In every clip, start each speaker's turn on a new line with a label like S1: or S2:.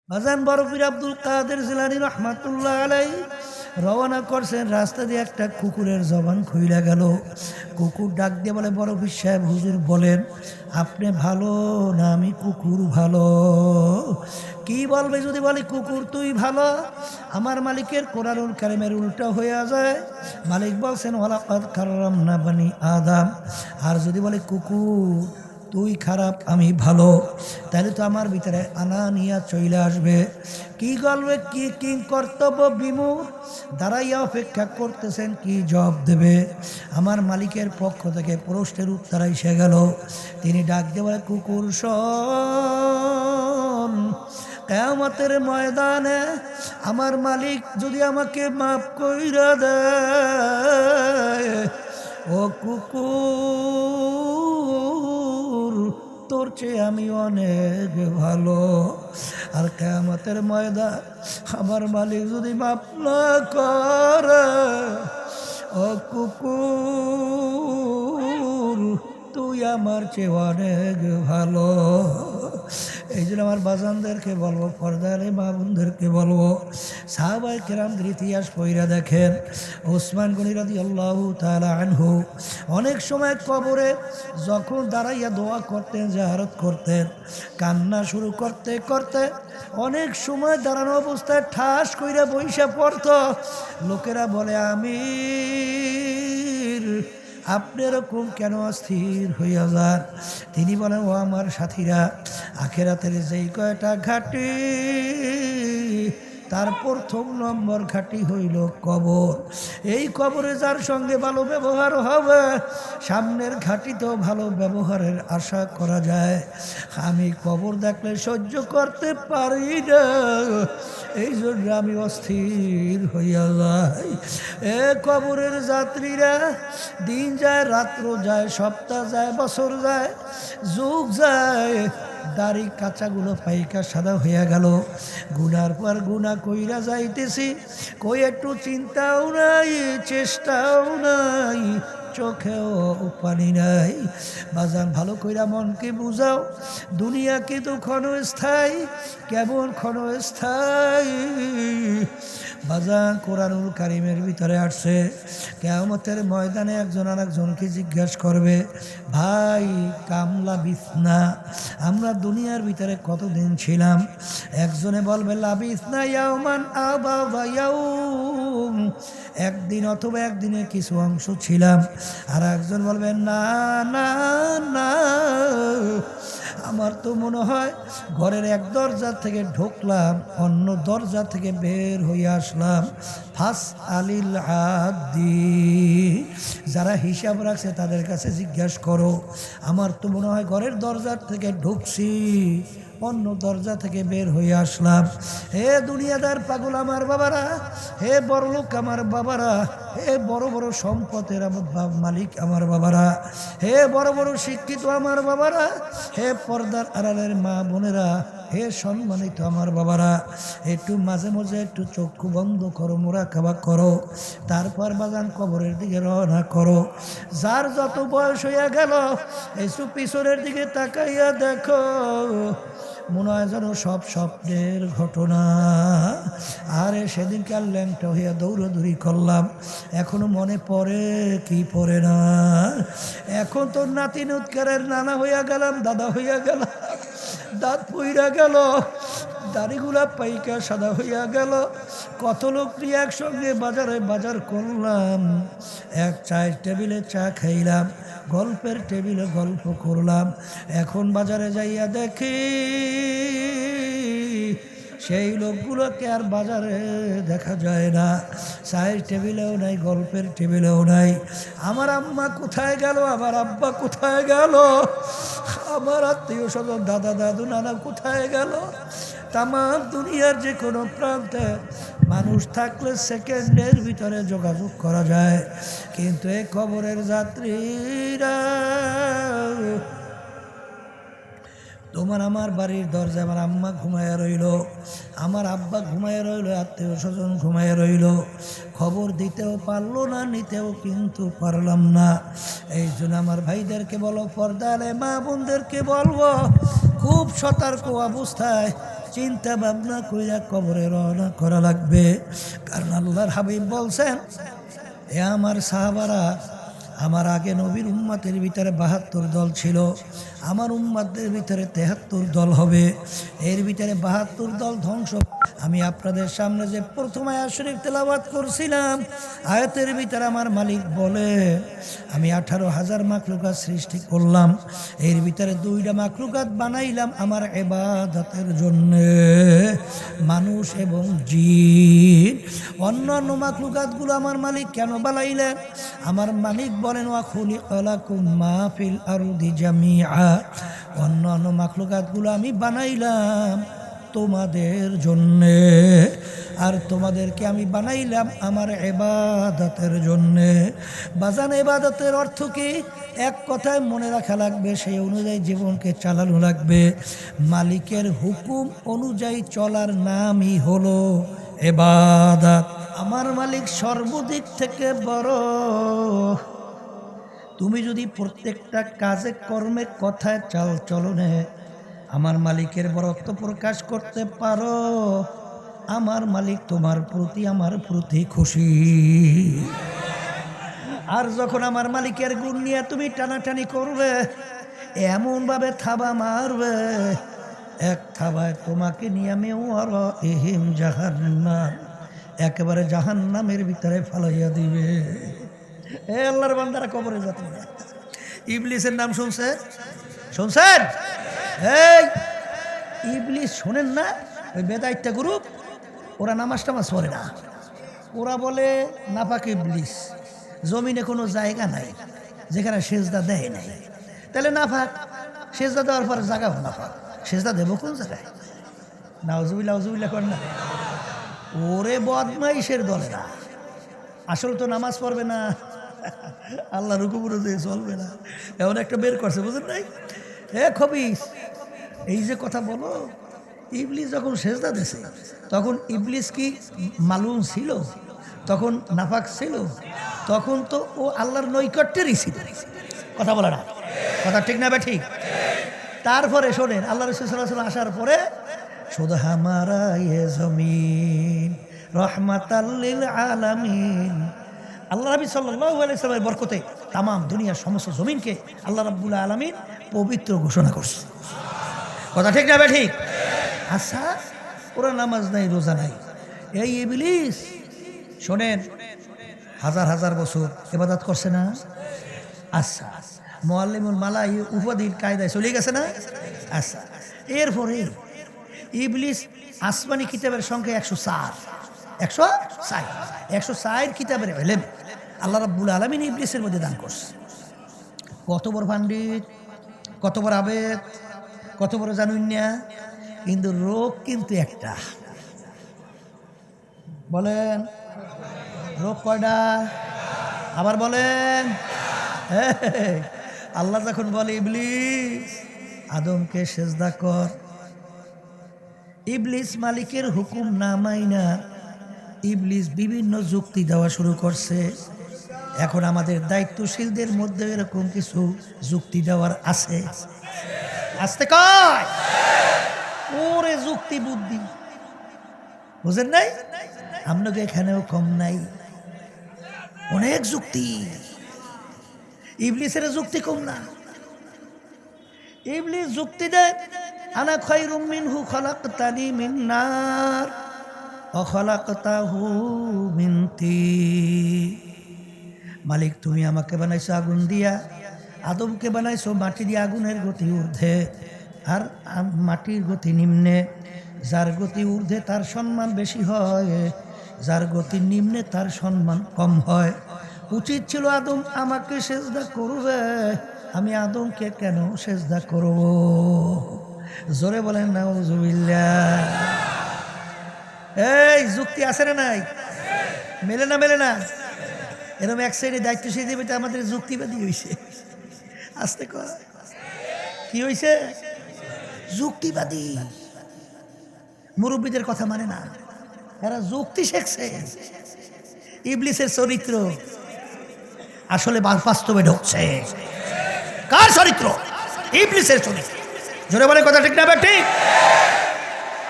S1: বাজান বড় পীর আব্দুল কাদের জিলানী রহমাতুল্লাহ আলাই রওনা করছেন। রাস্তা দিয়ে একটা কুকুরের জবান খুইলা গেল। কুকুর ডাক দিয়ে বলে, বড় পীর সাহেব হুজুর বলেন, আপনি ভালো না আমি কুকুর ভালো? কি বলবে যদি বলি কুকুর তুই ভালো? আমার মালিকের কোরআনুল কারিমের উল্টা হয়ে যায়। মালিক বলছেন ওয়ালাকাদ কাররামনা বানি আদম। আর যদি বলে কুকুর তুই খারাপ আমি ভালো, তাহলে তো আমার ভিতরে আনানিয়া চলে আসবে। কি গল্পে কি কি কর্তব্য বিমূঢ় দাঁড়াইয়া অপেক্ষা করতেছেন কি জবাব দেবে। আমার মালিকের পক্ষ থেকে প্রশ্নের উত্তর এসে গেল। তিনি ডাক দিয়ে বলে, কুকুর শোন, কিয়ামতের ময়দানে আমার মালিক যদি আমাকে মাফ কইরা দেয়, ও কুকুর তোর চেয়ে আমি অনেক ভালো। আর কিয়ামতের ময়দান আমার মালিক যদি মাফ না করে, ও কুকুর তুই আমার চেয়ে অনেক ভালো। এই জন্য আমার বাজানদেরকে বলবো, পর্দারে মা বোনদেরকে বলবো, সাহাবায়ে কেরামদের ইতিহাস পড়া দেখেন। ওসমান গনি রাদিয়াল্লাহু তাআলা আনহু অনেক সময় কবরে যখন দাঁড়াইয়া দোয়া করতেন, জিয়ারত করতেন, কান্না শুরু করতে করতে অনেক সময় দাঁড়ানো অবস্থায় ঠাস কইরা বইসা পড়তো। লোকেরা বলে, আমির আপনি এরকম কেন অস্থির হইয়া যান? তিনি বলেন, ও আমার সাথীরা, আখেরাতের যেই কয়টা ঘাটি, তার প্রথম নম্বর ঘাটি হইল কবর। এই কবরে যার সঙ্গে ভালো ব্যবহার হবে, সামনের ঘাটিতেও ভালো ব্যবহারের আশা করা যায়। আমি কবর দেখলে সহ্য করতে পারি না, এই জন্য আমি অস্থির হইয়া যাই। এ কবরের যাত্রীরা, দিন যায়, রাত্র যায়, সপ্তাহ যায়, বছর যায়, যুগ যায়, দাড়ি কাঁচাগুলো পাইকা সাদা হইয়া গেল। গুনার পর গুনা কইরা যাইতেছি, কই একটু চিন্তাও নাই, চেষ্টাও নাই, চোখেও পানি নাই। বাজান ভালো কইরা মনকে বুঝাও, দুনিয়া কিন্তু ক্ষণস্থায়ী। কেমন ক্ষণস্থায়ী? বাজান কোরআনুল কারিমের ভিতরে আসছে, কিয়ামতের ময়দানে একজন আর একজনকে জিজ্ঞাসা করবে, ভাই কামলা বিছনা, আমরা দুনিয়ার ভিতরে কতদিন ছিলাম? একজনে বলবে লাবিসনা ইয়াওমান আও বা'দা ইয়াওম, একদিন অথবা একদিনের কিছু অংশ ছিলাম। আর একজন বলবে না না না, আমার তো মনে হয় ঘরের এক দরজা থেকে ঢুকলাম, অন্য দরজা থেকে বের হয়ে আসলাম। ফাস আলিল আদি, যারা হিসাব রাখছে তাদের কাছে জিজ্ঞাসা করো। আমার তো মনে হয় ঘরের দরজা থেকে ঢুকছি, অন্য দরজা থেকে বের হয়ে আসলাম। হে দুনিয়াদার পাগল আমার বাবারা, হে বড়লোক আমার বাবারা, হে বড় বড় সম্পদের আমার মালিক আমার বাবারা, হে বড় বড় শিক্ষিত আমার বাবারা, হে পর্দার আড়ালের মা বোনেরা, হে সম্মানিত আমার বাবারা, একটু মাঝে মাঝে একটু চক্ষু বন্ধ করো, মুরাকাবা করো, তারপর বাজান কবরের দিকে রওনা করো। যার যত বয়স হইয়া গেল, একটু পিছনের দিকে তাকাইয়া দেখো, মনে হয় যেন সব স্বপ্নের ঘটনা। আরে সেদিনকার ল্যাংটা হইয়া দৌড়াদৌড়ি করলাম, এখনো মনে পড়ে কি পড়ে না? এখন তো নাতি নুৎকারের নানা হইয়া গেলাম, দাদা হইয়া গেলাম, দাঁত পইরা গেল, দাড়িগুলা পাইকা সাদা হইয়া গেল। কত লোক নিয়ে একসঙ্গে বাজারে বাজার করলাম, এক চায়ের টেবিলে চা খাইলাম, গল্পের টেবিলে গল্প করলাম। এখন বাজারে যাইয়া দেখি সেই লোকগুলোকে আর বাজারে দেখা যায় না, চায়ের টেবিলেও নাই, গল্পের টেবিলেও নাই। আমার আম্মা কোথায় গেল, আমার আব্বা কোথায় গেল, আমার আত্মীয় স্বজন দাদা দাদু নানা কোথায় গেল? তাম দুনিয়ার যে কোনো প্রান্তে মানুষ থাকলে সেকেন্ডের ভিতরে যোগাযোগ করা যায়, কিন্তু এই কবরের যাত্রীরা, তোমার আমার বাড়ির দরজা আমার আম্মা ঘুমায়া রইল, আমার আব্বা ঘুমায়া রইল, আত্মীয় স্বজন ঘুমায়া রইল, খবর দিতেও পারলো না, নিতেও কিন্তু পারলাম না। এই জন্য আমার ভাইদেরকে বলো, পর্দারে মা বোনদেরকে বলবো, খুব সতর্ক অবস্থায় চিন্তা ভাবনা কইরা কবরে রওনা করা লাগবে। কারণ আল্লাহর হাবিব বলছেন, এ আমার সাহাবারা, আমার আগে নবীর উম্মতের ভিতরে ৭২ দল ছিল, আমার উম্মতদের ভিতরে ৭৩ দল হবে, এর ভিতরে ৭২ দল ধ্বংস। আমি আপনাদের সামনে যে প্রথম আয়াত শরীফ তেলাওয়াত করছিলাম, আয়াতের ভিতরে আমার মালিক বলে, আমি ১৮,০০০ মাখলুকাত সৃষ্টি করলাম, এর ভিতরে ২টা মাখলুকাত বানাইলাম আমার ইবাদতের জন্যে, মানুষ এবং জিন। অন্যান্য মাখলুকাতগুলো আমার মালিক কেন বানাইলেন? আমার মালিক বলেন, ওয়া খুলিকা লাকুম মা ফিল আরদি জামিআ, অন্যান্য মাখলুকাতগুলো আমি বানাইলাম তোমাদের জন্যে, আর তোমাদেরকে আমি বানাইলাম আমার ইবাদতের জন্যে। বাজান, ইবাদতের অর্থ কি? এক কথায় মনে রাখা লাগবে, সেই অনুযায়ী জীবনকে চালানো লাগবে। মালিকের হুকুম অনুযায়ী চলার নামই হলো ইবাদত। আমার মালিক সর্বদিক থেকে বড়। তুমি যদি প্রত্যেকটা কাজে কর্মে কথায় চাল চলনে আমার মালিকের বরত্ব প্রকাশ করতে পারো, আমার মালিক তোমার প্রতি আমার প্রতি খুশি। আর যখন আমার মালিকের গুণ নিয়ে তুমি টানাটানি করবে, এমনভাবে থাবা মারবে, এক থাবায় তোমাকে নিয়ে আমি ওয়ারাইহিম জাহান্নাম, একেবারে জাহান্নামের ভিতরে ফালাইয়া দিবে। এ আল্লাহর বান্দারা, কবরে যাতে ইবলিসের নাম শুনছেন? এই ইবলিস শোনেন না? ওই বেদাইত্যা গ্রুপ, ওরা নামাজ টামাজ পড়ে না। ওরা বলে নাপাক ইবলিস, জমিনে কোনো জায়গা নাই যেখানে সেজদা দেয় নাই। তাহলে নাপাক, সেজদা দেওয়ার পর জায়গা নাপাক, সেজদা দেবো কোন জায়গায়? নাউজুবিল্লাহ কর না। ওরে বদমাইশের দলে না, আসল তো নামাজ পড়বে না, আল্লাহ রুকুপুরে দিয়ে চলবে না, এমন একটা বের করছে, বুঝলেন নাই? এ খবিস, এই যে কথা বলো, ইবলিস যখন সেজদা দিয়েছে তখন ইবলিস কি মালুম ছিল? তখন নাফাক ছিল? তখন তো ও আল্লাহর নৈকট্যেরই ছিল। কথা বলে না, কথা ঠিক না বে ঠিক? তারপরে শোনেন, আল্লাহ রাসূল সাল্লাল্লাহু আলাইহি ওয়াসাল্লাম আসার পরে শুধু হামারা ইয়ে জমিন রহমাতাল লিল আলামিন, আল্লাহ নবী সাল্লাল্লাহু আলাইহি ওয়াসাল্লামের বরকতে তামাম দুনিয়ার সমস্ত জমিনকে আল্লাহ রাব্বুল আলামিন পবিত্র ঘোষণা করছে। কথা ঠিক না বে ঠিক? আচ্ছা, ওরা নামাজ নাই, রোজা নাই, এই ইবলিস শোনেন হাজার হাজার বছর ইবাদত করছে না? আচ্ছা, মুআল্লিমুল মালাই উপাধির কায়দায় চলে গেছে না? আচ্ছা, এরপরে ইবলিস আসমানি কিতাবের সংখ্যা 104 কিতাবের ইলম আল্লাহ রাব্বুল আলামিন ইবলিসের মধ্যে দান করছে। কত বড় পণ্ডিত, কত বড় আবেদ, কত বড় জানুন না, কিন্তু রোগ কিন্তু একটা। বলেন রোগ কয়টা? আবার বলেন। আল্লাহ যখন বলে ইবলিস আদমকে সেজদা কর, ইবলিস মালিকের হুকুম না মাইনা ইবলিস বিভিন্ন যুক্তি দেওয়া শুরু করছে। এখন আমাদের দায়িত্বশীলদের মধ্যে এরকম কিছু যুক্তি দেওয়ার আছে। আসতে কয় ওরে যুক্তি বুদ্ধি, বুঝেন নাই? আপনাকে এখানেও কম নাই, অনেক যুক্তি। ইবলিসের যুক্তি কম না। ইবলিস যুক্তি দেয়, আনা খায়রুম মিনহু খালাকতানি মিন নার ওয়া খালাকতাহু মিন তিন। মালিক তুমি আমাকে বানাইছো আগুন দিয়া, আদমকে বানাইছো মাটি দিয়ে। আগুনের গতি ঊর্ধ্বে আর মাটির গতি নিম্নে। যার গতি ঊর্ধ্বে তার সম্মান বেশি হয়, যার গতি নিম্নে তার সম্মান কম হয়। উচিত ছিল আদম আমাকে সেজদা করবে, আমি আদমকে কেন সেজদা করব? জোরে বলেন নাউজুবিল্লাহ। এই যুক্তি আছে না নাই? মেলে না মেলে না? এরকম এক সাইডে দায়িত্বশীল দেবে, আমাদের যুক্তিবাদী হয়েছে। আসতে কয় কি হয়েছে? যুক্তিবাদী। মুরব্বীদের কথা মানে না, এরা যুক্তি শিখছে। ইবলিসের চরিত্র আসলে বাস্তবে ঢুকছে। কার চরিত্র? ইবলিসের চরিত্র। জোরে বলে কথা ঠিক না? ঠিক।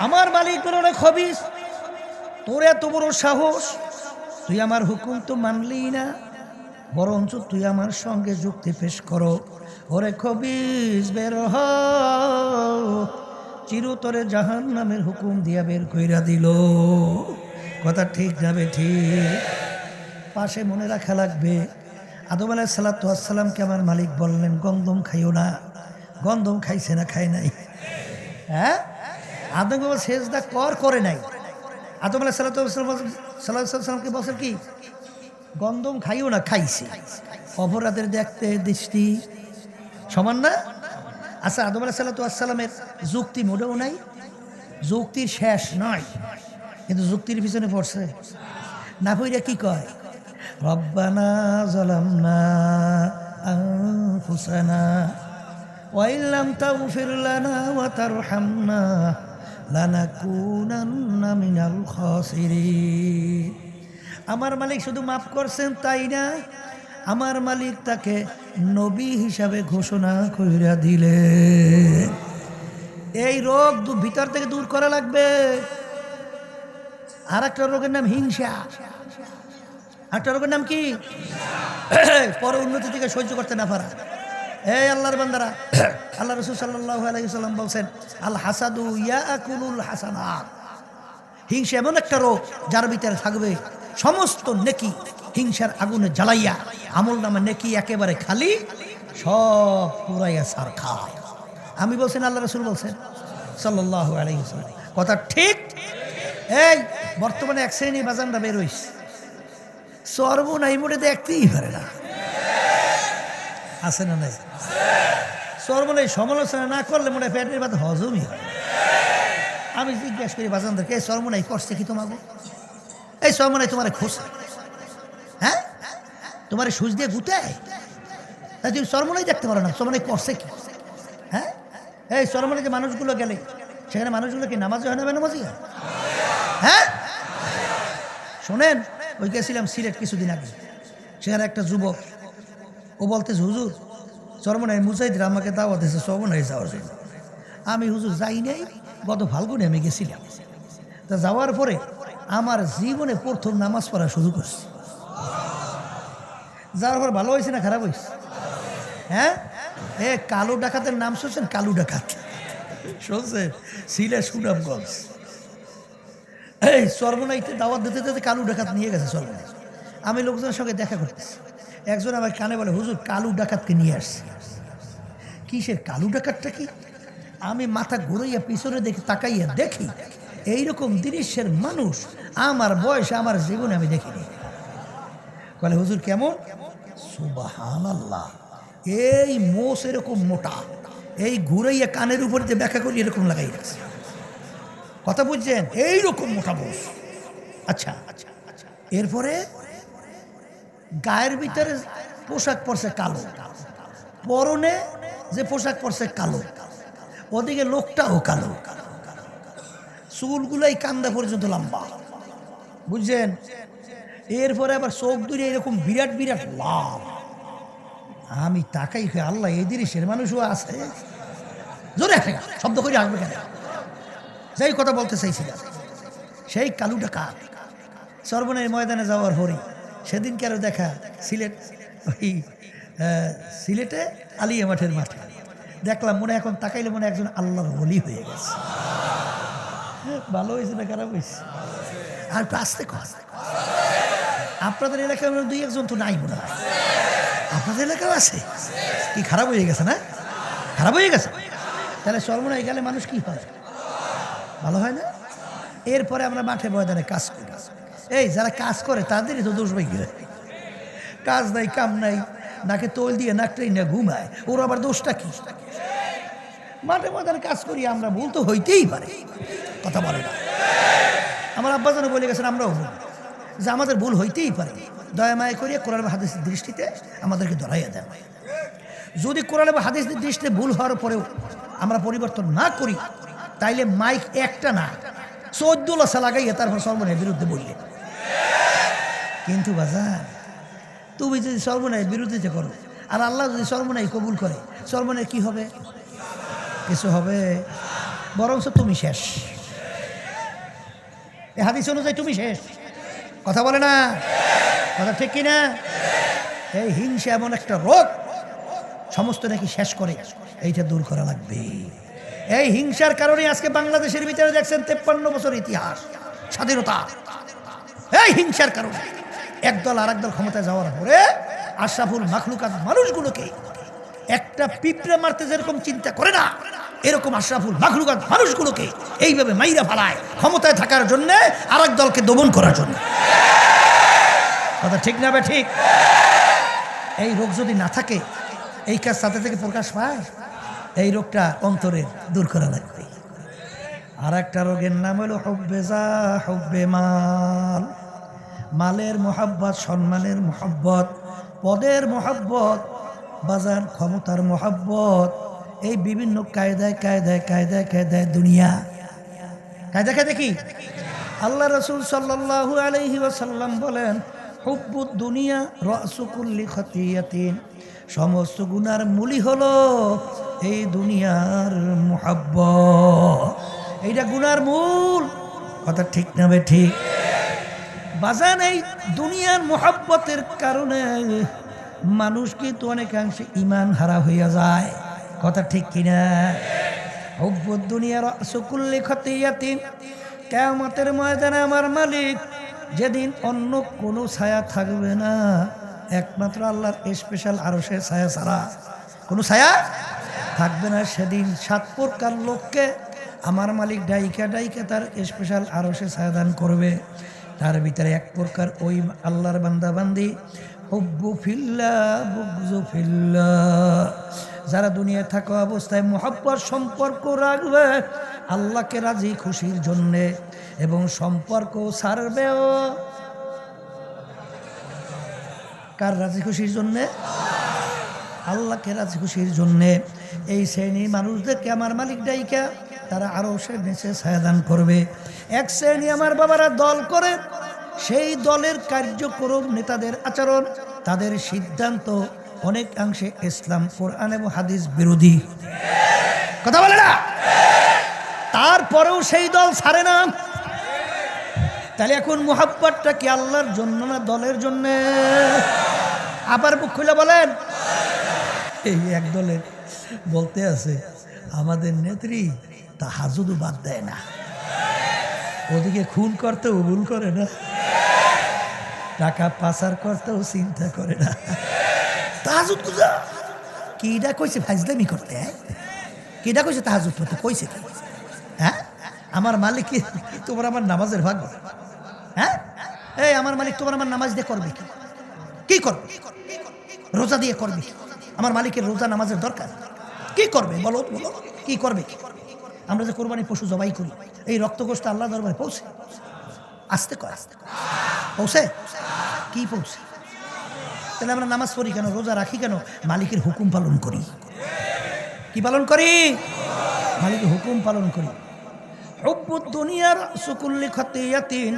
S1: আমার মালিক বলল, খবিস, তোর এত বড় সাহস, তুই আমার হুকুম তো মানলি না, বরঞ্চ তুই আমার সঙ্গে যুক্তি পেশ করো। ওরে খবিস, বের হ। চিরতরে জাহান্নামের হুকুম দিয়া বের কইরা দিল। কথা ঠিক যাবে ঠিক। পাশে মনে রাখা লাগবে, আদম আলাইহিস সালাতু ওয়াস সালামকে আমার মালিক বললেন গন্ধম খাইও না। গন্ধম খাইছে না খায় নাই? হ্যাঁ, আদম বাবা সেজদা করে নাই। আদম আলাইহিস সালাতু ওয়াস সালামকে বলছেন কি, গন্ধম খাইও না, খাইছে। অপরাধের দেখতে দৃষ্টি সমান না? আচ্ছা, আদম আলাইহিস সালাতু ওয়াস সালামের যুক্তি মোটেও নাই, যুক্তির শেষ নয়, কিন্তু যুক্তির পিছনে পড়ছে না। পইরা কি কয়, রব্বানা যালামনা আনফুসানা ওয়া ইল্লাম তাগফির লানা ওয়া তারহামনা লানাকুনান্না মিনাল খাসিরিন। আমার মালিক শুধু মাফ করছেন তাই না, আমার মালিক তাকে নবী হিসাবে ঘোষণা কইরা দিলেন। এই রোগ ভিতর থেকে দূর করা লাগবে। আর একটা রোগের নাম হিংসা। একটা রোগের নাম কি? পরে উন্নতি থেকে সহ্য করতে না পারা। এই আল্লাহর বান্দারা, আল্লাহ রাসূল সাল্লাল্লাহু আলাইহি ওয়াসাল্লাম বলছেন, আল হাসাদু ইয়াকুলুল হাসানাত। হিংসা এমন একটা রোগ যার ভিতরে থাকবে সমস্ত নেকি হিংসার আগুনে জ্বালাইয়া আমল নামা নেকি একেবারে খালি, সব পুরাইয়া সার খায়। আমি বলছেন, আল্লাহ রাসূল বলছেন সাল্লাল্লাহু আলাইহি ওয়াসাল্লাম। কথা ঠিক। এই বর্তমানে এক শ্রেণী বাজানরা বের হইছে, সর্বনাই মোটে দেখতেই পারে না। আছে না নাই? সর্বনাই সমালোচনা না করলে মনে পেটের ভাত হজমই হয়। আমি জিজ্ঞাসা করি বাজানদেরকে, এই সর্বনাই করছে কি তোমাকে? এই সর্বনাই তোমার খোঁজ, হ্যাঁ, তোমার সুচ দিয়ে গুতায়, তাই তুমি সর্বনাই দেখতে পারো না সর্বনাই করছে কি? হ্যাঁ, এই সর্বনাই যে মানুষগুলো গেলে সেখানে মানুষগুলো কি নামাজ হয় না বেনামাজি হয়? হ্যাঁ, শোনেন, ওই গেছিলাম সিলেট কিছুদিন আগে, সেখানে একটা যুবক, ও বলতেছে, হুজুর চরমনাই মুজাহিদরা আমাকে দাওয়াত দিয়েছে চরমনাই যাওয়ার জন্য। আমি হুজুর যাই নাই, গত ফাল্গুনে আমি গেছিলাম। তা যাওয়ার পরে আমার জীবনে প্রথম নামাজ পড়া শুরু করছি। যাওয়ার পর ভালো হয়েছে না খারাপ হয়েছে? হ্যাঁ, এ কালো ডাকাতের নাম শুনছেন? কালু ডাকাত শুনছেন? সিলেট সুনামগঞ্জ। এই সর্বনাইতে দাওয়াত দিতে দিতে কালু ডাকাত নিয়ে গেছে সর্বনাই। আমি লোকজনের সঙ্গে দেখা করতেছি, একজন আমার কানে বলে, হুজুর কালু ডাকাতকে নিয়ে আসছে। কিসের কালু ডাকাতটা কি? আমি মাথা ঘুরাইয়া পিছনে দেখি, তাকাইয়া দেখি এইরকম দৃশ্যের মানুষ আমার বয়সে আমার জীবনে আমি দেখিনি। বলে, হুজুর কেমন? সুবহানাল্লাহ, এই মোষ এরকম মোটা, এই ঘুরাইয়া কানের উপর দিয়ে ব্যাখ্যা করি এরকম লাগাই রাখছে। কথা বুঝছেন? এইরকম মোটা মোষ। আচ্ছা, এরপরে গায়ের ভিতরে পোশাক পরছে কালো, পরনে যে পোশাক পরছে কালো, ওদিকে লোকটাও কালো, চুলগুলাই কান্দা পর্যন্ত লম্বা, বুঝছেন? এরপরে আবার চোখ দুটো এরকম বিরাট বিরাট লাল। আমি তাকাই, আল্লাহ এই দৃশ্যের মানুষও আছে। জোরে শব্দ করে আসবে কেন? যাই কথা বলতে চাইছিলাম, সেই কালু ডাকাত সর্বনাই ময়দানে যাওয়ার পরে সেদিনকে আরও দেখা সিলেট, ওই সিলেটে আলিয়া মাঠের মাঠে দেখলাম, মনে এখন তাকাইলে মনে একজন আল্লাহর ওলি হয়ে গেছে। ভালো হয়েছে না খারাপ হয়েছে? আর আসতে আপনাদের এলাকায় দুই একজন তো নাই মনে হয়, আপনাদের এলাকাও আছে। কি খারাপ হয়ে গেছে না? খারাপ হয়ে গেছে। তাহলে সর্বনাই গেলে মানুষ কি হয়? ভালো হয় না? এরপরে আমরা মাঠে ময়দানে কাজ করি। এই যারা কাজ করে তাদেরই তো দোষ বাইরে, কাজ নাই কাম নাই, নাকে তোল দিয়ে নাকটাই না ঘুমায়, ওর আবার দোষটা কি? মাঠে ময়দানে কাজ করি আমরা, ভুল তো হইতেই পারে, কথা বলে না। আমার আব্বা যেন বলে গেছেন, আমরাও বলি যে আমাদের ভুল হইতেই পারে, দয়া মায়া করিয়া কোরআন বা হাদিসের দৃষ্টিতে আমাদেরকে ধরাইয়া দেন। যদি কোরআন বা হাদিসের দৃষ্টিতে ভুল হওয়ার পরেও আমরা পরিবর্তন না করি, তাইলে মাইক একটা না 14 লাসা লাগাইয়া তারপর সর্বনায়ের বিরুদ্ধে বললে। কিন্তু বাজার, তুমি যদি সর্বনায়ের বিরুদ্ধে করো আর আল্লাহ যদি সর্বনাই কবুল করে, সর্বনায় কি হবে? কিছু হবে, বরঞ্চ তুমি শেষ। এই হাদিস অনুযায়ী তুমি শেষ। কথা বলে না, কথা ঠিক কিনা? এই হিংসা এমন একটা রোগ, সমস্ত নাকি শেষ করে, এইটা দূর করা লাগবে। এই হিংসার কারণে আজকে বাংলাদেশের ভিতরে দেখছেন 53 বছর ইতিহাস স্বাধীনতা, এই হিংসার কারণে। একদল আর একদল ক্ষমতায় যাওয়ার পরে আশরাফুল মাখলুকাত মানুষগুলোকে একটা পিঁপড়ে মারতে যেরকম চিন্তা করে না, এরকম আশরাফুল মাখলুকাত মানুষগুলোকে এইভাবে মাইরা ফালায় ক্ষমতায় থাকার জন্য, আর এক দলকে দমন করার জন্য। কথা ঠিক না বে ঠিক? এই রোগ যদি না থাকে, এই কাজ সাথে থেকে প্রকাশ পায়, এই রোগটা অন্তরে দূর করা লাগবে। আর একটা রোগের নাম হলো হুব্বে জাহ, হুব্বে মাল। মালের মোহাব্বত, সম্মানের মোহাব্বত, পদের মোহাব্বত, বাজার ক্ষমতার মোহাব্বত, এই বিভিন্ন কায়দায় কায়দায় কায়দায় কায়দায় দুনিয়া কায়দা কায়দা কি? আল্লাহ রাসূল সাল্লাল্লাহু আলাইহি ওয়াসাল্লাম বলেন, হুব্বুদ দুনিয়া রাসু কুল্লি খতিয়াতিন। সমস্ত গুনার মূলই হলো এই দুনিয়ার মোহাব্বত। এইটা গুনার মূল। কথা ঠিক না বে ঠিক? বাজান, এই দুনিয়ার মোহাব্বতের কারণে মানুষ কিন্তু অনেকাংশে ঈমান হারা হইয়া যায়। কথা ঠিক কিনা? হুব্বুদ দুনিয়া রাসু কুল্লি খতিয়াতিন। কিয়ামতের ময়দানে আমার মালিক যেদিন অন্য কোনো ছায়া থাকবে না, একমাত্র আল্লাহর স্পেশাল আরশের ছায়া ছাড়া কোনো ছায়া থাকবে না, সেদিন 7 প্রকার লোককে আমার মালিক ডাইকা ডাইকা তার স্পেশাল আরশে ছায়া দান করবে। তার ভিতরে এক প্রকার ওই আল্লাহর বান্দা বান্দি, হুব্বু ফিল্লাহ বুগযু ফিল্লাহ, যারা দুনিয়ায় থাকা অবস্থায় মোহাব্বত সম্পর্ক রাখবে আল্লাহকে রাজি খুশির জন্যে, এবং সম্পর্ক ছাড়বেও কার রাজি খুশির জন্যে? আল্লাহকে রাজি খুশির জন্যে। এই শ্রেণীর মানুষদেরকে আমার মালিক ডাইকা তারা আরও সে নিচে ছায়াদান করবে। এক শ্রেণী আমার বাবারা দল করে, সেই দলের কার্যক্রম, নেতাদের আচরণ, তাদের সিদ্ধান্ত অনেকাংশে ইসলাম, কোরআন এবং হাদিস বিরোধী। কথা বলে না? তারপরেও সেই দল ছাড়ে না। তাহলে এখন মুহাব্বতটা কি আল্লাহর জন্য না দলের জন্য? আবার বুক খুলে বলেন। এই এক দলের বলতে আছে, আমাদের নেত্রী তাহাজ্জুদ বাদ দেয় না, ওদিকে খুন করতেও ভুল করে না, টাকা পাচার করতেও চিন্তা করে না। তাহাজ্জুদ কোথা? কিডা কইছে ফাজলামি করতে? কিডা কইছে তাহাজ্জুদ করতে? কইছে কি? হ্যাঁ, আমার মালিক তোমার আমার নামাজের ভাগ। হ্যাঁ, এই আমার মালিক তোমার আমার নামাজ দিয়ে করবে কি? কি করবে? রোজা দিয়ে করবে কি? আমার মালিকের রোজা নামাজের দরকার? কি করবে বলো, বলো কি করবে? আমরা যে কোরবানি পশু জবাই করি, এই রক্তগোষ্ঠ আল্লাহ দরবারে পৌঁছে? আসতে কয় পৌঁছে? কি পৌঁছে? তাহলে আমরা নামাজ পড়ি কেন, রোজা রাখি কেন? মালিকের হুকুম পালন করি। কি পালন করি? মালিকের হুকুম পালন করি। হুব্বুদ দুনিয়ার সুকুল্লি খতিয়াতিন।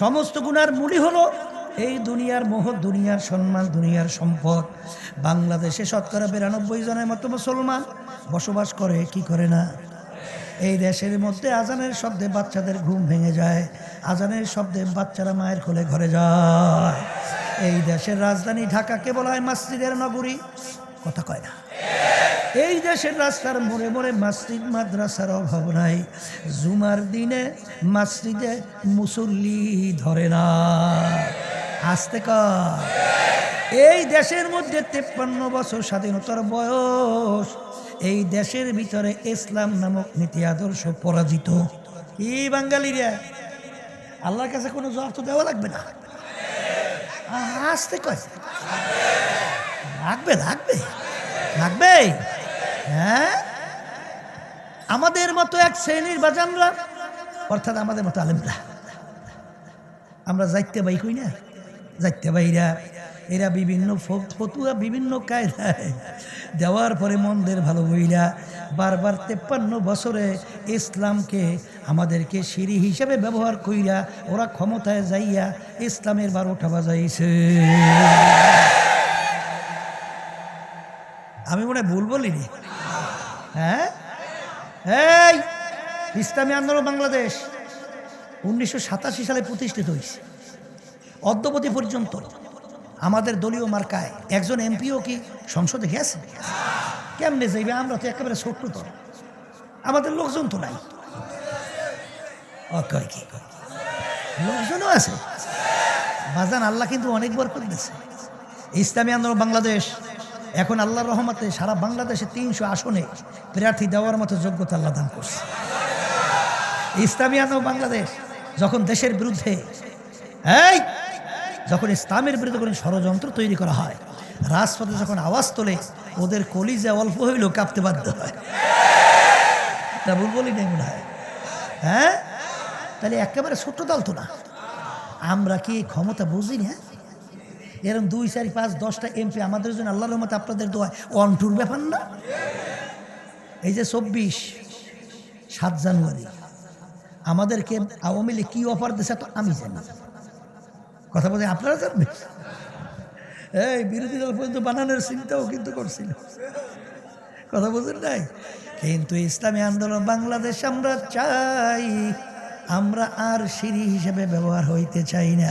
S1: সমস্ত গুনার মূলই হলো এই দুনিয়ার মোহ, দুনিয়ার সম্মান, দুনিয়ার সম্পদ। বাংলাদেশে শতকরা 92 জনের মতো মুসলমান বসবাস করে, কি করে না? এই দেশের মধ্যে আজানের শব্দে বাচ্চাদের ঘুম ভেঙে যায়, আজানের শব্দে বাচ্চারা মায়ের কোলে ঘরে যায়। এই দেশের রাজধানী ঢাকাকে বলা হয় মসজিদের নগরী। কথা কয় না? এই দেশের রাস্তার মোড়ে মোড়ে মসজিদ মাদ্রাসার অভাব নাই। জুমার দিনে মসজিদে মুসল্লি ধরে না। আসতে কর। এই দেশের মধ্যে 53 বছর স্বাধীনতার বয়স, এই দেশের ভিতরে ইসলাম নামক নীতি আদর্শ পরাজিত। কি বাঙালিরা, আল্লাহর কাছে কোনো জবাব তো দেওয়া লাগবে না। আসতে কয় লাগবে, লাগবে, লাগবে। হ্যাঁ, আমাদের মতো এক শ্রেণীর বাজানরা, অর্থাৎ আমাদের মতো আলেমরা, আমরা যাইতে বাই কই না, যাইতে বাইরা এরা বিভিন্ন ফতুয়া, বিভিন্ন কায়দায় দেওয়ার পরে মনদের ভালো বইরা বারবার 53 বছরে ইসলামকে আমাদেরকে সিঁড়ি হিসেবে ব্যবহার কইরা ওরা ক্ষমতায় যাইয়া ইসলামের 12টা বাজাইছে। আমি মনে হয় ভুল বলিনি? হ্যাঁ, এই ইসলামী আন্দোলন বাংলাদেশ, 1987 সালে প্রতিষ্ঠিত হয়েছে। অদ্যবধি পর্যন্ত আমাদের দলীয় মার্কায় একজন এমপিও কি সংসদে গেছে? কেমনে যাইবে? আমরা তো একেবারে ছোট্ট তো, আমাদের লোকজন তো নাই। কি লোকজনও আছে বাজান, আল্লাহ কিন্তু অনেক বরকত দিয়েছে। ইসলামী আন্দোলন বাংলাদেশ এখন আল্লাহর রহমতে সারা বাংলাদেশে 300 আসনে প্রার্থী দেওয়ার মতো যোগ্যতা আল্লাহ দান করছে। ইসলামী আন্দোলন বাংলাদেশ যখন দেশের বিরুদ্ধে যখন ইসলামের বিরুদ্ধে কোনো ষড়যন্ত্র তৈরি করা হয়, রাজপথে যখন আওয়াজ তোলে, ওদের কলিজা অল্প হইলেও কাঁপতে বাধ্য হয়। তা ভুল বলি নাই মনে হয়? হ্যাঁ, তাহলে একেবারে ছোট্ট দল তো না। আমরা কি ক্ষমতা বুঝি না? এরকম 2, 4, 5, 10টা এমপি আমাদের জন্য আল্লাহর রহমতে আপনাদের দোয়া অন্টুর ব্যাপার না। এই যে 7 জানুয়ারি আমাদেরকে আওয়ামী লীগ কি অফার দিয়েছে তো আমি জানি, কথা বলতে আপনারা জানবেন। এই বিরোধী দল পর্যন্ত বানানোর চিন্তাও কিন্তু করছিল, কথা বলছেন নাই? কিন্তু ইসলামী আন্দোলন বাংলাদেশ আমরা চাই, আমরা আর সিঁড়ি হিসেবে ব্যবহার হইতে চাই না,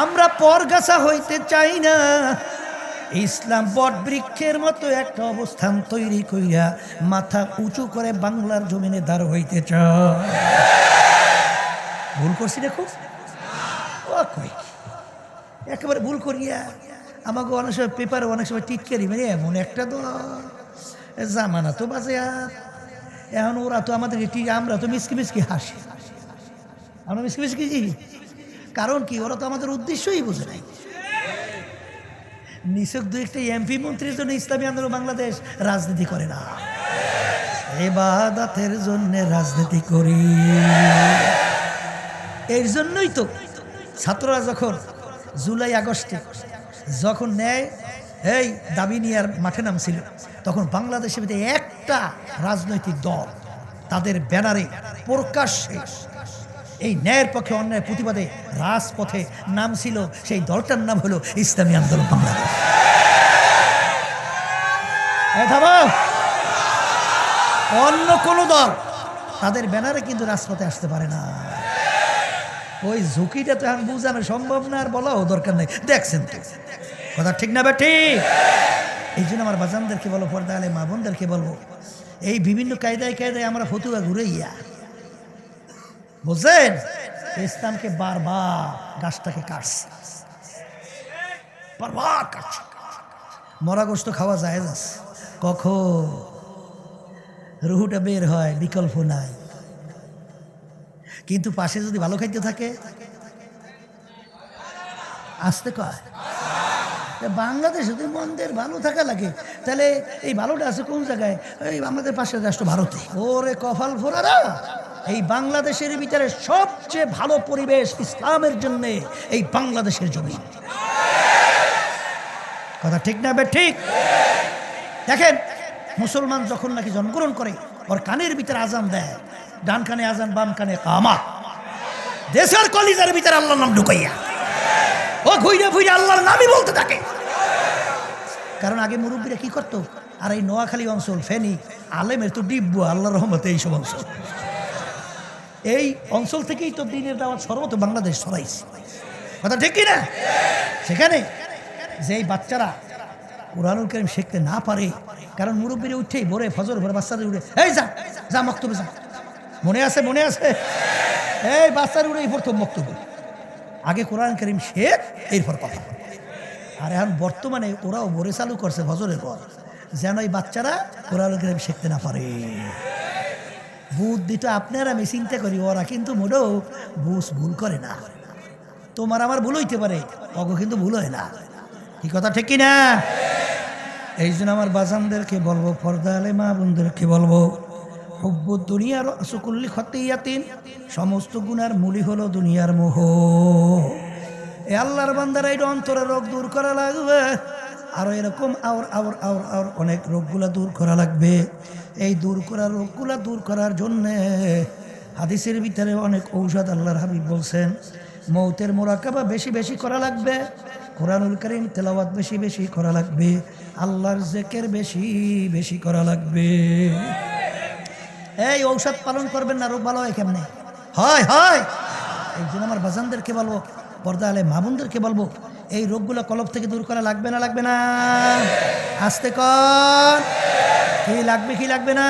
S1: আমরা পরগাছা হইতে চাই না। ইসলাম বট বৃক্ষের মতো একটা অবস্থান তৈরি কইরা মাথা উঁচু করে বাংলার জমিনে দাঁড় হইতে চায়। ভুল করছি না খুব? একেবারে ভুল করিয়া আমাকে অনেক সময় পেপারে অনেক সময় টিটকারি মানে এমন একটা তো জামানা তো বাজে। এখন ওরা তো আমাদেরকে আমরা তো মিসকি মিসকি হাসি, আমরা মিসকি মিসকি। কারণ কি? ওরা তো আমাদের উদ্দেশ্যই বুঝে নাই। নিছক 2-1টা এমপি মন্ত্রীর জন্য ইসলামী আন্দোলন বাংলাদেশ রাজনীতি করে না, ইবাদতের জন্য রাজনীতি করি। এর জন্যই তো ছাত্ররা যখন জুলাই আগস্টে যখন ন্যায় দাবি নিয়ে মাঠে নামছিল, তখন বাংলাদেশের ভিতরে একটা রাজনৈতিক দল তাদের ব্যানারে প্রকাশ্যে এই ন্যায়ের পক্ষে অন্যায়ের প্রতিবাদে রাজপথে নামছিল। সেই দলটার নাম হলো ইসলামী আন্দোলন বাংলাদেশ। অন্য কোনো দল তাদের ব্যানারে কিন্তু রাজপথে আসতে পারে না। ওই ঝুঁকিটা তো এখন বুঝানো সম্ভব না, আর বলাও দরকার নেই। দেখছেন তো কথা ঠিক না? ঠিক। এই জন্য আমার বাজানদেরকে বলো, পর্দা আলে মা বোনদেরকে বলবো, এই বিভিন্ন কায়দায় কায়দায় আমরা ফতুয়া ঘুরে বুঝলেন? ইসলামকে বারবার গাছটাকে কাটছে, বারবার কাটছে। মরা গোস্ত খাওয়া যায় যাচ্ছে, কখন রুহুটা বের হয় বিকল্প নাই। কিন্তু পাশে যদি ভালো খাইতে থাকে আসতে কয়। বাংলাদেশ যদি মন্দের ভালো থাকা লাগে, তাহলে এই ভালোটা আছে কোন জায়গায়? এই আমাদের পাশের রাষ্ট্র ভারতে। ওরে কপাল ফোরারা, এই বাংলাদেশের ভিতরে সবচেয়ে ভালো পরিবেশ ইসলামের জন্য এই বাংলাদেশের জমি। কথা ঠিক না? ঠিক। দেখেন, মুসলমান যখন নাকি জন্মগ্রহণ করে, ওর কানের ভিতরে আজান দেয়, ডান কানে আজান, বাম কানে কামাত। দেশের কলিজার ভিতরে আল্লাহর নাম ঢুকাইয়া ও ঘুরে ঘুরে আল্লাহর নামই বলতে থাকে। কারণ আগে মুরব্বীরা কি করতো, আর এই নোয়াখালী অঞ্চল, ফেনী, আলেমের তো ডিব্বু, আল্লাহর রহমতে এইসব অঞ্চল, এই অঞ্চল থেকেই তো দিনের দাওয়াত সর্বত বাংলাদেশ ছড়াইছে। কথা ঠিক কিনা? সেখানে যেই বাচ্চারা কুরআনুল কারীম শিখতে না পারে, কারণ মুরব্বীরা উঠেই ভোরে ফজর ভোরে বাচ্চাদের উঠে এই যা যা মক্তবে যা, মনে আছে? এই বাচ্চার উঠে এই প্রথম মক্তব্য, আগে কোরআন কারীম শেখ, এরপর কথা। আর এখন বর্তমানে ওরাও ভোরে চালু করছে ফজরের পর, যেন এই বাচ্চারা কোরআন কারীম শিখতে না পারে। বুদ্ধি তো আপনার আমি চিন্তা করি, ওরা কিন্তু মোটেও ভুল করে না। তোমার আমার ভুল হইতে পারে, অগো কিন্তু ভুল হয় না। কি কথা ঠিক কিনা? এই জন্য আমার বাজানদেরকে বলবো, পর্দা আলে মা বোনদেরকে বলবো, হুব্বুদ দুনিয়ার সুকুল্লি খতিয়াতিন, সমস্ত গুনার মূলই হলো দুনিয়ার মোহ। এ আল্লাহর বান্দারা এই অন্তরের রোগ দূর করা লাগবে, আরো এরকম আর অনেক রোগগুলা দূর করা লাগবে। এই দূর করা রোগগুলা দূর করার জন্যে হাদিসের ভিতরে অনেক ঔষধ আল্লাহর হাবিব বলছেন। মৌতের মোরাকাবা বেশি বেশি করা লাগবে, কোরআনুল কারীম তেলাওয়াত বেশি বেশি করা লাগবে, আল্লাহর জিকির বেশি বেশি করা লাগবে। এই ঔষধ পালন করবেন না, রোগ ভালো হয় কেমনে? হয় হয়। এই জন্য আমার বাজানদেরকে বলবো, পর্দা আলে মা বোনদেরকে বলবো, এই রোগগুলো কলব থেকে দূর করা লাগবে না লাগবে না? আস্তে কর, কি লাগবে কি লাগবে না?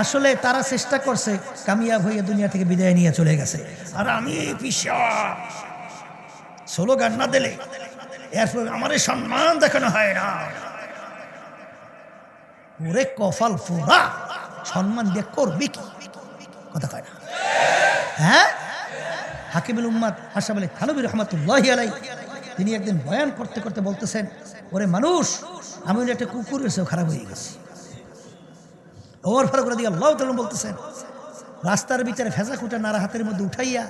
S1: আসলে তারা চেষ্টা করছে, কামিয়াব হয়ে দুনিয়া থেকে বিদায় নিয়ে চলে গেছে। আর আমি পিশাচ, স্লোগান না দিলে এরপর আমার সম্মান দেখানো হয় না। ওরে কপাল পোড়া, সম্মান দিয়ে করবি কি? কথা কয় না, হ্যাঁ? হাকিমুল উম্মাত আশরাফ আলী থানভী রহমাতুল্লাহি আলাইহি তিনি একদিন বয়ান করতে করতে বলতেছেন, ওরে মানুষ, আমি একটা কুকুর এসেও খারাপ হয়ে গেছি। ওমর ফারুক রাদিয়াল্লাহু তাআলা বলতেছেন, রাস্তার ভিতরে ফেজা কুটা নাড়া হাতের মধ্যে উঠাইয়া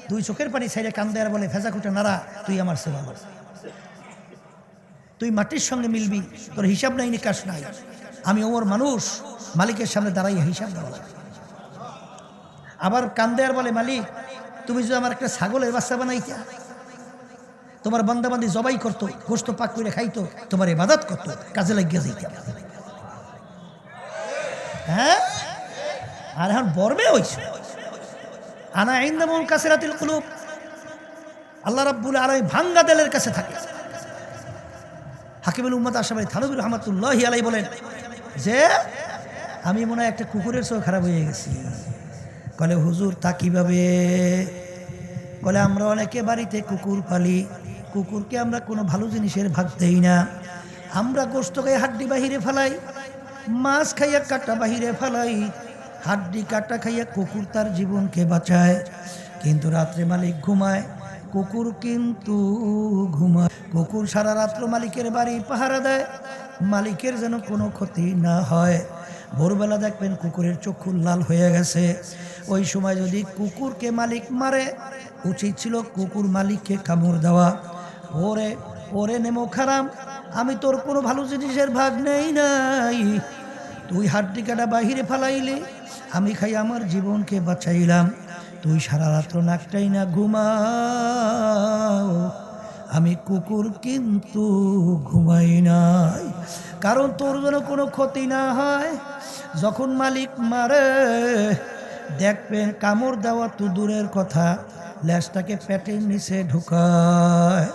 S1: দুই চোখের পানি ছাইড়ে কান্দে আর বলে, ফেজা কুটা নাড়া, তুই আমার সেবা কর, তুই মাটির সঙ্গে মিলবি, তোর হিসাব নাই নিকাশ নাই। আমি ওমর মানুষ, মালিকের সামনে দাঁড়াইয়া হিসাব দেওয়া লাগে। আবার কান্দে আর বলে, মালিক তুমি যদি আমার একটা ছাগলের বাচ্চা বানাইতা, তোমার বান্দাবান্দি জবাই করতো, গোশত পাক করে খাইতো, তোমার ইবাদত করতো, কাজে লাগিয়া যাইতাম। হ্যাঁ, আর এখন বর্বে হইছে, আনা ইনদামুল কাসিরাতিল কুলুব, আল্লাহ রাব্বুল আলামিন ভাঙ্গা দিলের কাছে থাকে। হাকিমুল উম্মাত আশরাফ আলী থানভী রহমাতুল্লাহি আলাইহি বলেন যে আমি মনে হয় একটা কুকুরের চেয়েও খারাপ হয়ে গেছি। কলে হুজুর তা কিভাবে? বলে আমরা অনেকে বাড়িতে কুকুর পালি, কুকুরকে আমরা কোনো ভালো জিনিসের ভাগ দেই না। আমরা গোশত খাই হাড্ডি বাহিরে ফেলাই, মাছ খাইয়া কাটা বাহিরে ফেলাই, হাড্ডি কাটা খাইয়া কুকুর তার জীবনকে বাঁচায়। কিন্তু রাত্রে মালিক ঘুমায়, কুকুর কিন্তু ঘুমায়। কুকুর সারা রাত্র মালিকের বাড়ি পাহারা দেয়, মালিকের যেন কোনো ক্ষতি না হয়। ভোরবেলা দেখবেন কুকুরের চক্ষু লাল হয়ে গেছে। ওই সময় যদি কুকুরকে মালিক মারে, উচিত ছিল কুকুর মালিককে কামড় দেওয়া। ওরে ওরে নেমো খারাম, আমি তোর কোনো ভালো জিনিসের ভাগ নেই নাই, তুই হাড্ডি কাটা বাহিরে ফালাইলি, আমি খাই আমার জীবনকে বাঁচাইলাম। তুই সারা রাত্র নাকটাই না ঘুমাও, আমি কুকুর কিন্তু ঘুমাই নাই, কারণ তোর যেন কোনো ক্ষতি না হয়। যখন মালিক মারে দেখবেন কামড় দেওয়া তো দূরের কথা, ল্যাসটাকে পেটের নিচে ঢুকায়,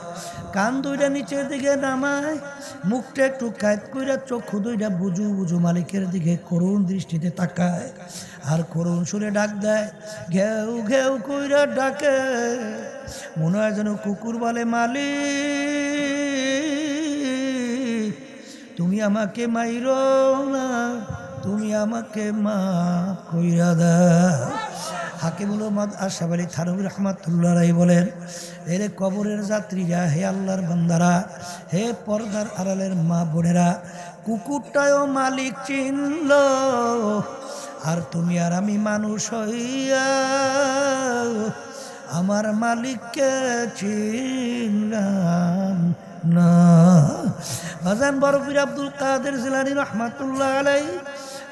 S1: কান দুইটা নিচের দিকে নামায়, মুখটা একটু কায়দ কইরা চক্ষু দুইটা বুঝু বুঝু মালিকের দিকে করুণ দৃষ্টিতে তাকায়, আর করুণ সুরে ডাক দেয়, ঘেউ ঘেউ কইরা ডাকে। মনে হয় যেন কুকুর বলে, মালিক তুমি আমাকে মাইরো না, তুমি আমাকে মা কইরা দাও। হাকিমুল উম্মাত আশরাফ আলী থানভী রহমাতুল্লাহি আলাইহি বলেন, এরে কবরের যাত্রীরা, হে আল্লাহর বান্দারা, হে পর্দার আড়ালের মা বোনেরা, কুকুরটাও মালিক চিনল, আর তুমি আর আমি মানুষ হইয়া আমার মালিককে চিনলাম না। বাজান বরফির আব্দুল কাদের জিলানী রহমাতুল্লাহ আলাইহি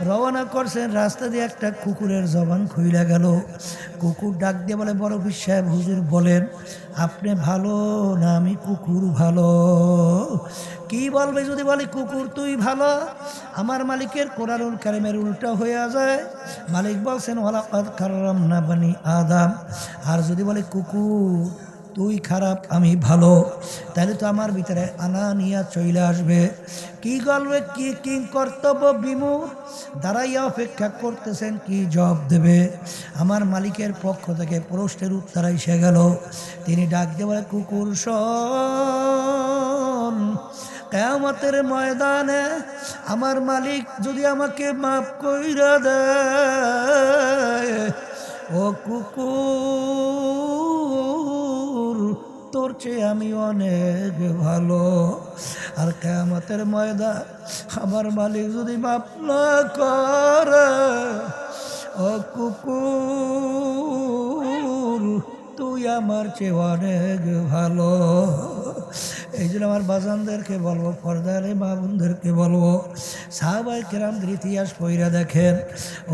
S1: রওনা করছেন, রাস্তা দিয়ে একটা কুকুরের জবান খুইলা গেল। কুকুর ডাক দিয়ে বলে, বরফির সাহেব হুজুর বলেন, আপনি ভালো না আমি কুকুর ভালো? কি বলবে যদি বলে কুকুর তুই ভালো? আমার মালিকের কোরআনুল কারীমের উল্টা হয়ে যায়। মালিক বলছেন, ওয়ালাকাদ কাররামনা বানি আদম। আর যদি বলে কুকুর তুই খারাপ আমি ভালো, তাহলে তো আমার ভিতরে আনানিয়া চলে আসবে। কি গল্পে কি কি কর্তব্য বিমূঢ় দাঁড়াইয়া অপেক্ষা করতেছেন, কি জবাব দেবে? আমার মালিকের পক্ষ থেকে প্রশ্নের উত্তর এসে গেল। তিনি ডাক দিয়ে বলে, কুকুর শোন, কিয়ামতের ময়দানে আমার মালিক যদি আমাকে মাফ কইরা দেয়, ও কুকুর তোর চেয়ে আমি অনেক ভালো। আর কিয়ামতের ময়দান আমার মালিক যদি মাফ না করে, ও কুকুর তুই আমার চেয়ে অনেক ভালো। এই জন্য আমার বাজানদেরকে বলবো, পর্দারে মা বোনদেরকে বলবো, সাহাবায়ে কেরামদের ইতিহাস পড়া দেখেন।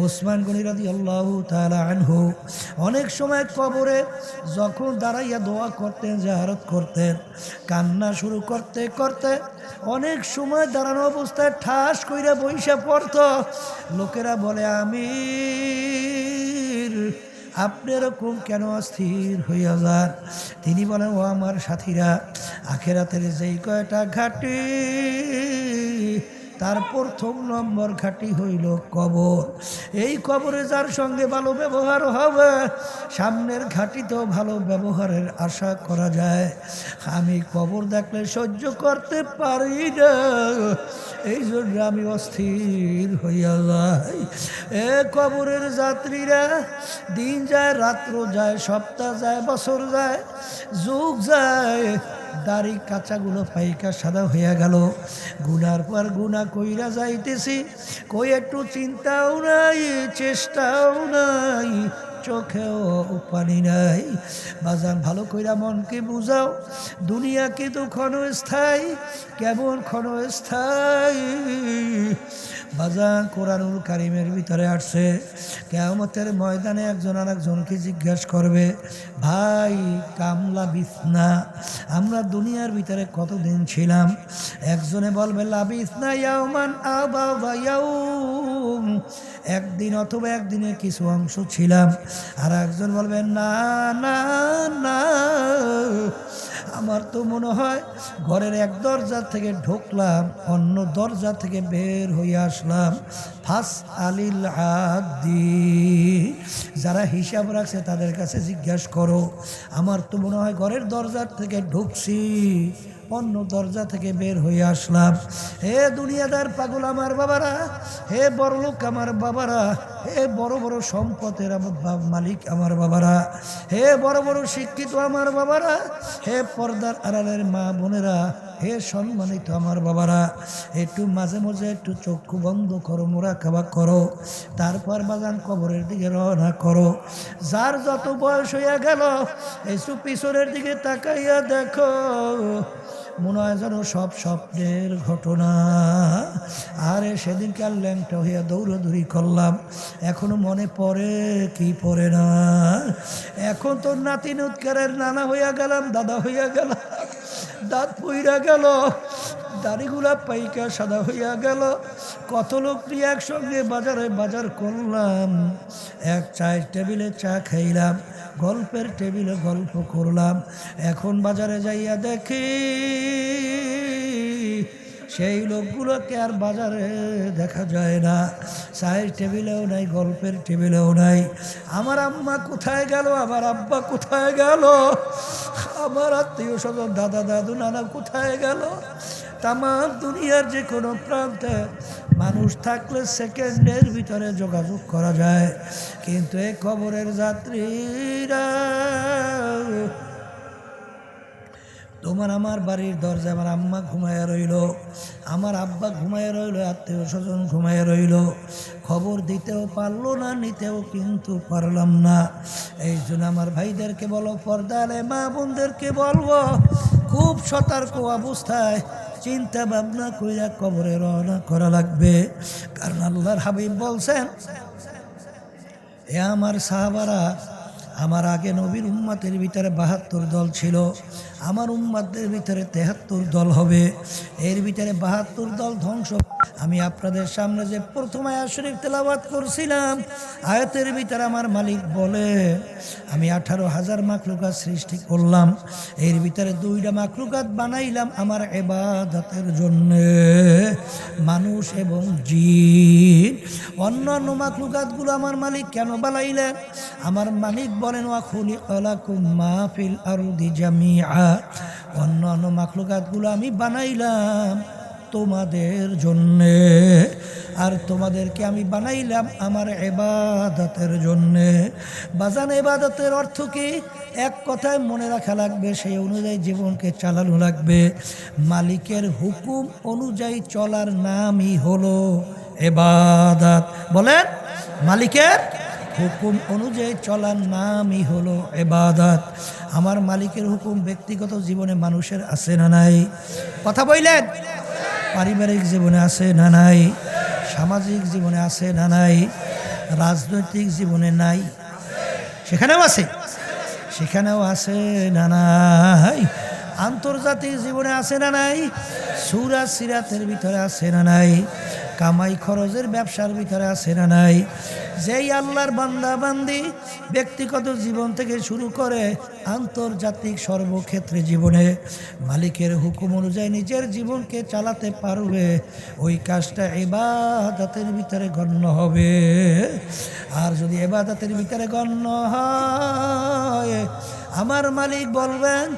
S1: ওসমান গনি রাদিয়াল্লাহু তাআলা আনহু অনেক সময় কবরে যখন দাঁড়াইয়া দোয়া করতেন, জিয়ারত করতেন, কান্না শুরু করতে করতে অনেক সময় দাঁড়ানো অবস্থায় ঠাস কইরা বইসা পড়তো। লোকেরা বলে, আমির আপনি এরকম কেন অস্থির হইয়া যান? তিনি বলেন, ও আমার সাথীরা, আখেরাতের যেই কয়টা ঘাটি, তার প্রথম নম্বর ঘাটি হইল কবর। এই কবরে যার সঙ্গে ভালো ব্যবহার হবে, সামনের ঘাটিতেও ভালো ব্যবহারের আশা করা যায়। আমি কবর দেখলে সহ্য করতে পারি না, এই জন্য আমি অস্থির হইয়া যাই। এ কবরের যাত্রীরা, দিন যায়, রাত্র যায়, সপ্তাহ যায়, বছর যায়, যুগ যায়, দাড়ি কাঁচাগুলো পাইকা সাদা হইয়া গেল, গুনার পর গুনা কইরা যাইতেছি, কই একটু চিন্তাও নাই, চেষ্টাও নাই, চোখেও পানি নাই। বাজান ভালো কইরা মনকে বুঝাও, দুনিয়া কিন্তু ক্ষণস্থায়ী। কেমন ক্ষণস্থায়ী? বাজান কোরআনুল কারিমের ভিতরে আসছে, কিয়ামতের ময়দানে একজন আরেকজনকে জিজ্ঞাসা করবে, ভাই কামলা বিছনা, আমরা দুনিয়ার ভিতরে কতদিন ছিলাম? একজনে বলবে লাবিছনা ইয়াওমান আও বা'দা ইয়াওম, একদিন অথবা একদিনের কিছু অংশ ছিলাম। আর একজন বলবে না না না, আমার তো মনে হয় ঘরের এক দরজা থেকে ঢুকলাম, অন্য দরজা থেকে বের হয়ে আসলাম। ফাস আলিল আদি, যারা হিসাব রাখছে তাদের কাছে জিজ্ঞাসা করো, আমার তো মনে হয় ঘরের দরজা থেকে ঢুকছি, অন্য দরজা থেকে বের হয়ে আসলাম। হে দুনিয়াদার পাগল আমার বাবারা, হে বড়লোক আমার বাবারা, হে বড় বড় সম্পদের আমার মালিক আমার বাবারা, হে বড় বড় শিক্ষিত আমার বাবারা, হে পর্দার আড়ালের মা বোনেরা, হে সম্মানিত আমার বাবারা, একটু মাঝে মাঝে একটু চক্ষু বন্ধ করো, মুরাকাবা করো, তারপর বাগান কবরের দিকে রওনা করো। যার যত বয়স হইয়া গেল, একটু পিছনের দিকে তাকাইয়া দেখো, মনে হয় যেন সব স্বপ্নের ঘটনা। আরে সেদিনকার ল্যাংটা হইয়া দৌড়াদৌড়ি করলাম, এখনো মনে পড়ে কি পড়ে না? এখন তো নাতি নুৎকারের নানা হইয়া গেলাম, দাদা হইয়া গেলাম, দাঁত পইরা গেল, দাড়িগুলা পাইকা সাদা হইয়া গেল। কত লোক নিয়ে একসঙ্গে বাজারে বাজার করলাম, এক চায়ের টেবিলে চা খাইলাম, গল্পের টেবিলে গল্প করলাম। এখন বাজারে যাইয়া দেখি সেই লোকগুলোকে আর বাজারে দেখা যায় না, চায়ের টেবিলেও নাই, গল্পের টেবিলেও নাই। আমার আম্মা কোথায় গেল, আমার আব্বা কোথায় গেল, আমার আত্মীয় স্বজন দাদা দাদু নানা কোথায় গেল? তামাম দুনিয়ার যে কোনো প্রান্তে মানুষ থাকলে সেকেন্ডের ভিতরে যোগাযোগ করা যায়, কিন্তু এই কবরের যাত্রীরা, তোমার আমার বাড়ির দরজা আমার আম্মা ঘুমায়া রইল, আমার আব্বা ঘুমায়া রইল, আত্মীয় স্বজন ঘুমায়া রইল, খবর দিতেও পারলো না, নিতেও কিন্তু পারলাম না। এই জন্য আমার ভাইদেরকে বলো, পর্দালে মা বোনদেরকে বলবো, খুব সতর্ক অবস্থায় চিন্তা ভাবনা কইরা কবরে রওনা করা লাগবে। কারণ আল্লাহর হাবিব বলছেন, এ আমার সাহাবারা, আমার আগে নবীর উম্মতের ভিতরে 72 দল ছিল, আমার উম্মতদের ভিতরে 73 দল হবে, এর ভিতরে 72 দল ধ্বংস। আমি আপনাদের সামনে যে প্রথম আয়াত শরীফ তেলাওয়াত করছিলাম, আয়াতের ভিতরে আমার মালিক বলে, আমি 18,000 মাখলুকাত সৃষ্টি করলাম, এর ভিতরে 2টা মাখলুকাত বানাইলাম আমার ইবাদতের জন্যে, মানুষ এবং জিন। অন্যান্য মাখলুকাতগুলো আমার মালিক কেন বানাইলেন? আমার মালিক বলেন, ওয়া খুলিকা লাকুম মা ফিল আরদি জামিআ, অন্যান্য মাখলুকাতগুলো আমি বানাইলাম তোমাদের জন্যে, আর তোমাদেরকে আমি বানাইলাম আমার ইবাদতের জন্যে। বাজান ইবাদতের অর্থ কি? এক কথায় মনে রাখা লাগবে, সেই অনুযায়ী জীবনকে চালানো লাগবে। মালিকের হুকুম অনুযায়ী চলার নামই হলো ইবাদত। বলেন, মালিকের হুকুম অনুযায়ী চলার নামই হলো ইবাদত। আমার মালিকের হুকুম ব্যক্তিগত জীবনে মানুষের আছে না নাই? কথা বললেন। পারিবারিক জীবনে আছে না নাই? সামাজিক জীবনে আছে না নাই? রাজনৈতিক জীবনে নাই? সেখানেও আছে, সেখানেও আছে না নাই? আন্তর্জাতিক জীবনে আছে না নাই? সূরা সিরাতের ভিতরে আছে না নাই? কামাই খরচের ব্যবসার ভিতরে আছে না নাই? যেই আল্লাহর বান্দা বান্দি ব্যক্তিগত জীবন থেকে শুরু করে আন্তর্জাতিক সর্বক্ষেত্রে জীবনে মালিকের হুকুম অনুযায়ী নিজের জীবনকে চালাতে পারবে, ওই কাজটা ইবাদতের ভিতরে গণ্য হবে। আর যদি ইবাদতের ভিতরে গণ্য হয়, আমার মালিক বলবেন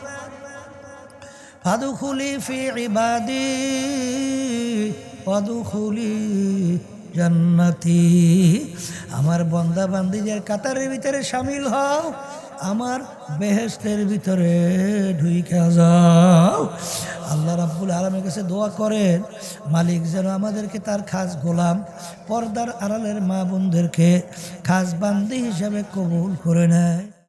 S1: ফাদুখুলি ফি ইবাদি ওয়াদুখুলি জান্নাতি, আমার বান্দা বান্দীদের কাতারের ভিতরে শামিল হও, আমার বেহেশতের ভিতরে ঢুইকা যাও। আল্লাহ রাব্বুল আলামিনের কাছে দোয়া করেন মালিক যেন আমাদেরকে তার খাস গোলাম, পর্দার আড়ালের মা বোনদেরকে খাস বান্দি হিসাবে কবুল করে নেয়।